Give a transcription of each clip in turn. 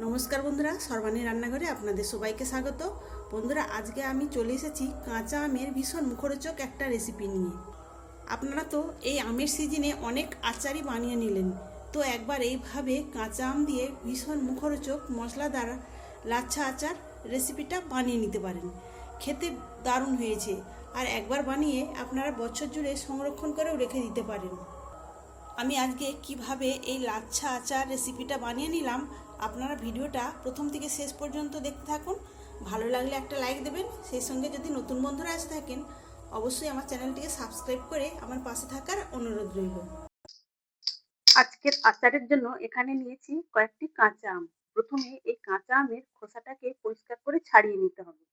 নমস্কার বন্ধুরা, সর্বাণী রান্নাঘরে আপনাদের সবাইকে স্বাগত। বন্ধুরা, আজকে আমি চলে এসেছি কাঁচা আমের ভীষণ মুখরোচক একটা রেসিপি নিয়ে। আপনারা তো এই আমের সিজনে অনেক আচারই বানিয়ে নিলেন, তো একবার এইভাবে কাঁচা আম দিয়ে ভীষণ মুখরোচক মশলাদার লাচ্ছা আচার রেসিপিটা বানিয়ে নিতে পারেন। খেতে দারুণ হয়েছে, আর একবার বানিয়ে আপনারা বছর জুড়ে সংরক্ষণ করেও রেখে দিতে পারেন। আমি আজকে কিভাবে এই লাচ্ছা আচার রেসিপিটা বানিয়ে নিলাম, আপনারা ভিডিওটা প্রথম থেকে শেষ পর্যন্ত দেখতে থাকুন। ভালো লাগলে একটা লাইক দেবেন, সেই সঙ্গে যদি নতুন বন্ধুরা এসে থাকেন অবশ্যই আমার চ্যানেলটিকে সাবস্ক্রাইব করে আমার পাশে থাকার অনুরোধ রইল। আজকের আচারের জন্য এখানে নিয়েছি কয়েকটি কাঁচা আম। প্রথমে এই কাঁচা আমের খোসাটাকে পরিষ্কার করে ছাড়িয়ে নিতে হবে।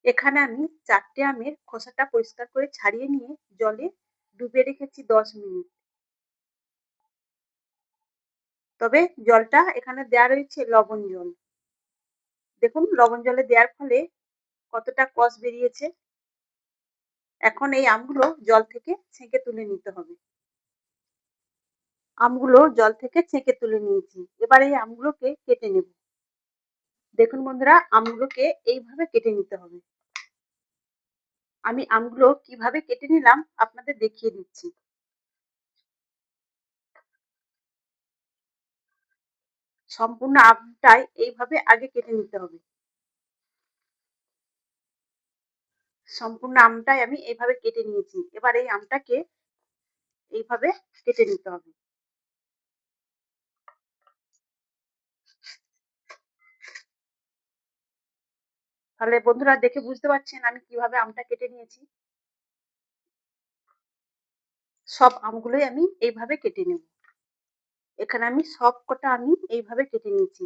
এখানে আমি 4টে আমের খোসাটা পরিষ্কার করে ছাড়িয়ে নিয়ে জলে ডুবিয়ে রেখেছি 10 মিনিট। তবে জলটা এখানে দেওয়া রয়েছে লবণ জল। দেখুন লবণ জলে দেওয়ার ফলে কতটা কষ বেরিয়েছে। এখন এই আমগুলো জল থেকে ছেঁকে তুলে নিতে হবে। আমগুলো জল থেকে ছেঁকে তুলে নিয়েছি, এবার এই আমগুলোকে কেটে নেব। দেখুন বন্ধুরা, আমগুলোকে এইভাবে কেটে নিতে হবে। আমি আমগুলো কিভাবে কেটে নিলাম আপনাদের দেখিয়ে দিচ্ছি। সম্পূর্ণ আমটাই এইভাবে আগে কেটে নিতে হবে। সম্পূর্ণ আমটাই আমি এইভাবে কেটে নিয়েছি, এবার এই আমটাকে এইভাবে কেটে নিতে হবে। তাহলে বন্ধুরা দেখে বুঝতে পারছেন আমি কিভাবে আমটা কেটে নিয়েছি। সব আমগুলোই আমি এইভাবে কেটে নেব। এখানে আমি সব কটা আমি এইভাবে কেটে নিয়েছি,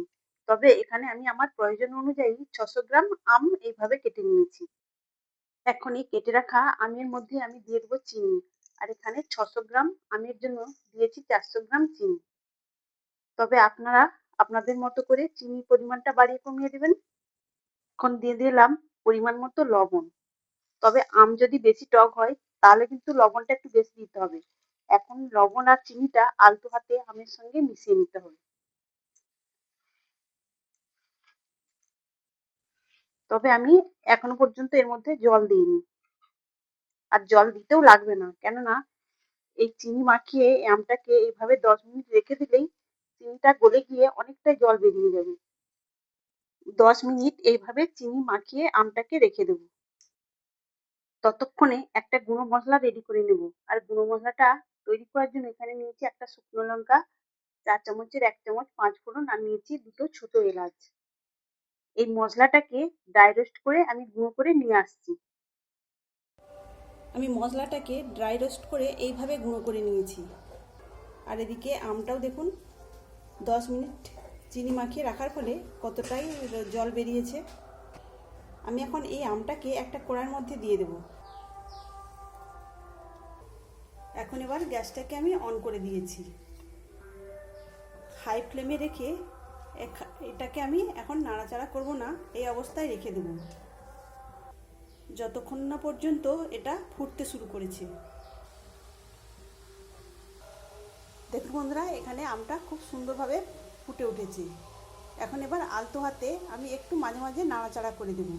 তবে এখানে আমি আমার প্রয়োজন অনুযায়ী 600 গ্রাম আম এইভাবে কেটে নিয়েছি। এখন এই কেটে রাখা আমের মধ্যে আমি দিয়ে দেবো চিনি, আর এখানে 600 গ্রাম আমের জন্য দিয়েছি 400 গ্রাম চিনি। তবে আপনারা আপনাদের মতো করে চিনির পরিমাণটা বাড়িয়ে কমিয়ে দেবেন। এখন দিয়ে দিলাম পরিমাণ মতো লবণ। তবে আম যদি বেশি টক হয় তাহলে কিন্তু লবণটা একটু বেশি দিতে হবে। এখন লবণ আর চিনিটা আলতো হাতে আমের সঙ্গে মিশিয়ে নিতে হবে। তবে আমি এখনো পর্যন্ত এর মধ্যে জল দিইনি, আর জল দিতেও লাগবে না, কেননা এই চিনি মাখিয়ে আমটাকে এইভাবে 10 মিনিট রেখে দিলেই চিনিটা গলে গিয়ে অনেকটাই জল বেরিয়ে যাবে। 10 মিনিট এইভাবে চিনি মাখিয়ে আমটাকে রেখে দেব। ততক্ষণে একটা গুঁড়ো মশলা রেডি করে নেব। আর গুঁড়ো মশলাটা তৈরি করার জন্য এখানে নিয়েছি একটা শুকনো লঙ্কা, 4 চামচের 1 চামচ 5 ফোড়ন, আর নিয়েছি 2টো ছোট এলাচ। এই মশলাটাকে ড্রাই রোস্ট করে আমি গুঁড়ো করে নিয়ে আসছি। আমি মশলাটাকে ড্রাই রোস্ট করে এইভাবে গুঁড়ো করে নিয়েছি। আর এদিকে আমটাও দেখুন 10 মিনিট চিনি মাখিয়ে রাখার ফলে কতটাই জল বেরিয়েছে। আমি এখন এই আমটাকে একটা কড়াইয়ের মধ্যে দিয়ে দেব। এখন এবার গ্যাসটাকে আমি অন করে দিয়েছি। হাই ফ্লেমে রেখে এটাকে আমি এখন নাড়াচাড়া করব না, এই অবস্থায় রেখে দেব যতক্ষণ না পর্যন্ত এটা ফুটতে শুরু করেছে। দেখুন বন্ধুরা, এখানে আমটা খুব সুন্দরভাবে ফুটে উঠেছে। এখন এবার আলতো হাতে আমি একটু মাঝে মাঝে নাড়াচাড়া করে দেব।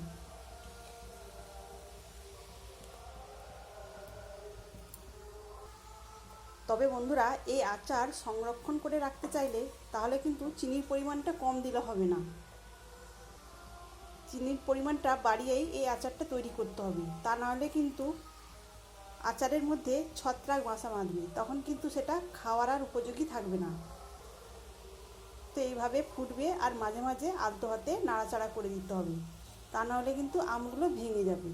তবে বন্ধুরা, এই আচার সংরক্ষণ করে রাখতে চাইলে তাহলে কিন্তু চিনির পরিমাণটা কম দিলে হবে না। চিনির পরিমাণটা বাড়িয়েই এই আচারটা তৈরি করতে হবে, তা নাহলে কিন্তু আচারের মধ্যে ছত্রাক বাসা বাঁধবে, তখন কিন্তু সেটা খাওয়ার আর উপযোগী থাকবে না। তো এইভাবে ফুটবে, আর মাঝে মাঝে আলতো হাতে নাড়াচাড়া করে দিতে হবে, তা নাহলে কিন্তু আমগুলো ভেঙে যাবে।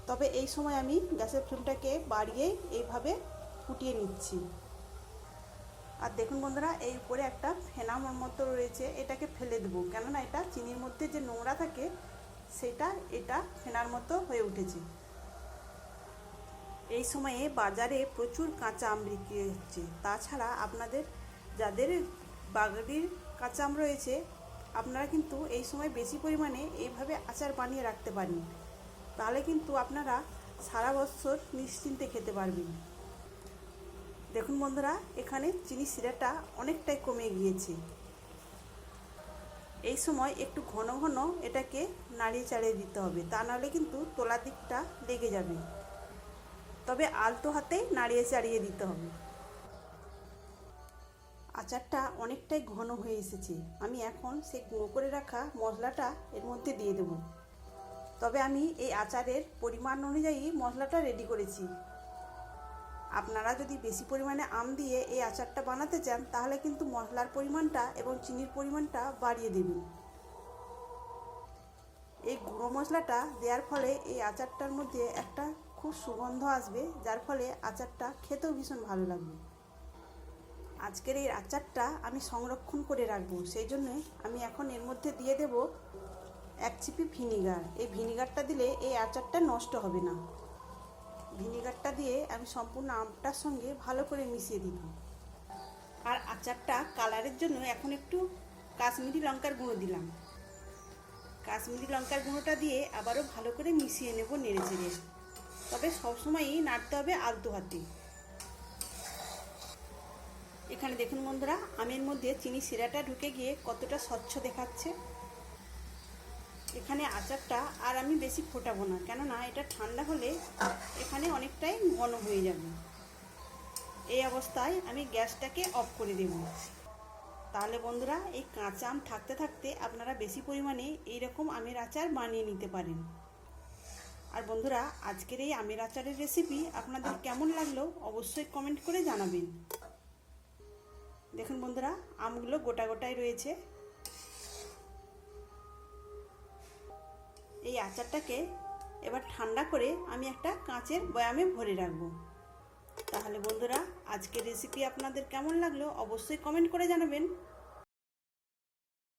তবে এই সময় আমি গ্যাসের ফ্লেমটাকে বাড়িয়ে এইভাবে ফুটিয়ে নিচ্ছি। আর দেখুন বন্ধুরা, এই উপরে একটা ফেনা মতো রয়েছে, এটাকে ফেলে দেবো, কেননা এটা চিনির মধ্যে যে নোংরা থাকে সেটা এটা ফেনার মতো হয়ে উঠেছে। এই সময়ে বাজারে প্রচুর কাঁচা আম বিক্রি হচ্ছে। তাছাড়া আপনাদের যাদের বাগানের কাঁচা আম রয়েছে, আপনারা কিন্তু এই সময় বেশি পরিমাণে এইভাবে আচার বানিয়ে রাখতে পারেন, তাহলে কিন্তু আপনারা সারা বছর নিশ্চিন্তে খেতে পারবেন। দেখুন বন্ধুরা, এখানে চিনি শিরাটা অনেকটাই কমে গিয়েছে। এই সময় একটু ঘন ঘন এটাকে নাড়িয়ে চাড়িয়ে দিতে হবে, তা নাহলে কিন্তু তলার দিকটা লেগে যাবে। তবে আলতো হাতেই নাড়িয়ে চাড়িয়ে দিতে হবে। আচারটা অনেকটাই ঘন হয়ে এসেছে। আমি এখন সেই গুঁড়ো করে রাখা মশলাটা এর মধ্যে দিয়ে দেব। তবে আমি এই আচারের পরিমাণ অনুযায়ী মশলাটা রেডি করেছি। আপনারা যদি বেশি পরিমাণে আম দিয়ে এই আচারটা বানাতে চান তাহলে কিন্তু মশলার পরিমাণটা এবং চিনির পরিমাণটা বাড়িয়ে দেবেন। এই গুঁড়ো মশলাটা দেওয়ার ফলে এই আচারটার মধ্যে একটা খুব সুগন্ধ আসবে, যার ফলে আচারটা খেতেও ভীষণ ভালো লাগবে। আজকের এই আচারটা আমি সংরক্ষণ করে রাখবো, সেই জন্য আমি এখন এর মধ্যে দিয়ে দেব 1 চিপি ভিনিগার। এই ভিনিগারটা দিলে এই আচারটা নষ্ট হবে না। ভিনিগারটা দিয়ে আমি সম্পূর্ণ আমটার সঙ্গে ভালো করে মিশিয়ে দিব। আর আচারটা কালারের জন্য এখন একটু কাশ্মীরি লঙ্কার গুঁড়ো দিলাম। কাশ্মীরি লঙ্কার গুঁড়োটা দিয়ে আবারও ভালো করে মিশিয়ে নেব নেড়ে চেড়ে। তবে সবসময়ই নাড়তে হবে আলতো হাতে। এখানে দেখুন বন্ধুরা, আমের মধ্যে চিনি শিরাটা ঢুকে গিয়ে কতটা স্বচ্ছ দেখাচ্ছে। এখানে আচারটা আর আমি বেশি ফোটাবো না, কেননা এটা ঠান্ডা হলে এখানে অনেকটাই ঘন হয়ে যাবে। এই অবস্থায় আমি গ্যাসটাকে অফ করে দেব। তাহলে বন্ধুরা, এই কাঁচা আম থাকতে থাকতে আপনারা বেশি পরিমাণে এইরকম আমের আচার বানিয়ে নিতে পারেন। আর বন্ধুরা, আজকের এই আমের আচারের রেসিপি আপনাদের কেমন লাগলো অবশ্যই কমেন্ট করে জানাবেন। দেখুন বন্ধুরা, আমগুলো গোটা গোটাই রয়েছে। এই আচারটাকে এবার ঠান্ডা করে আমি একটা কাঁচের বয়ামে ভরে রাখবো। তাহলে বন্ধুরা, আজকের রেসিপি আপনাদের কেমন লাগলো অবশ্যই কমেন্ট করে জানাবেন।